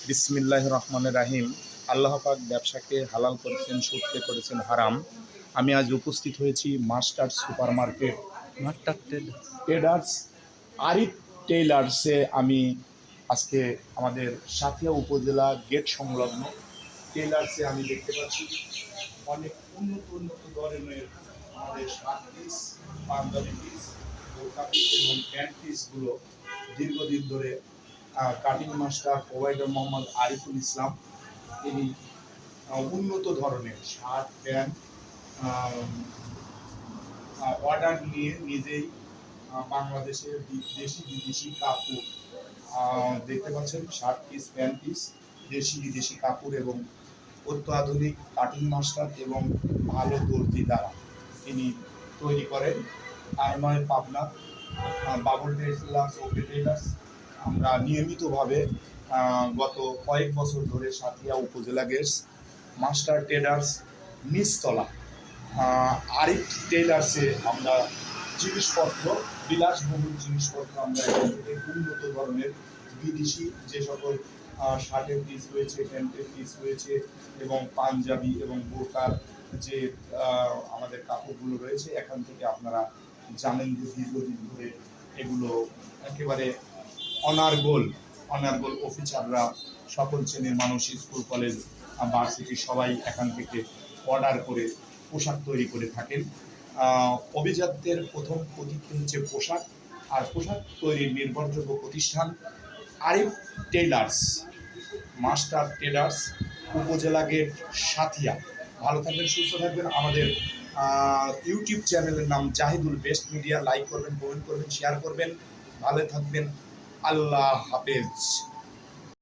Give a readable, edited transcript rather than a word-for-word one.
বিসমিল্লাহির রহমানির রাহিম। আল্লাহ পাক ব্যবসাকে হালাল করেছেন, সুদকে করেছেন হারাম। আমি আজ উপস্থিত হয়েছি masters supermarket traders Arif টেইলার্সে। আমি আজকে আমাদের সাথিয়া উপজেলা গেট সংলগ্ন টেইলার্সে আমি দেখতে পাচ্ছি অনেক উন্নত উন্নত ধরনের আমাদের শার্ট পিস, পাঞ্জাবি পিস, বোরকা পিস এবং প্যান্ট পিসগুলো দীর্ঘদিন ধরে cutting master provider Mohammad Ariful Islam তিনি উন্নত ধরনের শার্ট প্যান্ট অর্ডার নিয়ে নিজেই বাংলাদেশের দেশি বিদেশি কাপড় দেখতে পাচ্ছেন, শার্ট পিস, প্যান্ট পিস, দেশি বিদেশি কাপড় এবং অত্যাধুনিক কাটিং মাস্টার এবং ভালো দর্জি দ্বারা তিনি তৈরি করেন। আরমায় পাবনা বাবুল টেইলার্স ও টেইলার্স আমরা নিয়মিতভাবে গত কয়েক বছর ধরে সাথিয়া উপজেলা গেটস মাস্টার ট্রেডার্স নিচতলা আরিফ টেইলার্সে আমরা জিনিসপত্র, বিলাসবহুল জিনিসপত্র আমরা এখান থেকে উন্নত ধরনের বিদেশি যে সকল শার্টের পিস রয়েছে, প্যান্টের পিস রয়েছে এবং পাঞ্জাবি এবং বোরকার যে আমাদের কাপড়গুলো রয়েছে, এখান থেকে আপনারা জানেন যে দীর্ঘদিন ধরে এগুলো একেবারে অনার্গল অফিসাররা, সকল শ্রেণীর মানুষ, স্কুল কলেজ ভার্সিটি সবাই এখান থেকে অর্ডার করে পোশাক তৈরি করে থাকেন। অভিজাতদের প্রথম প্রতিক্রিয়া হচ্ছে পোশাক, আর পোশাক তৈরির নির্ভরযোগ্য প্রতিষ্ঠান আরিফ টেইলার্স মাস্টার ট্রেডার্স, উপজেলা গেট, সাথিয়া। ভালো থাকবেন, সুস্থ থাকবেন। আমাদের ইউটিউব চ্যানেলের নাম জাহিদুল বেস্ট মিডিয়া। লাইক করবেন, কমেন্ট করবেন, শেয়ার করবেন। ভালো থাকবেন। আল্লাহ হাফেজ।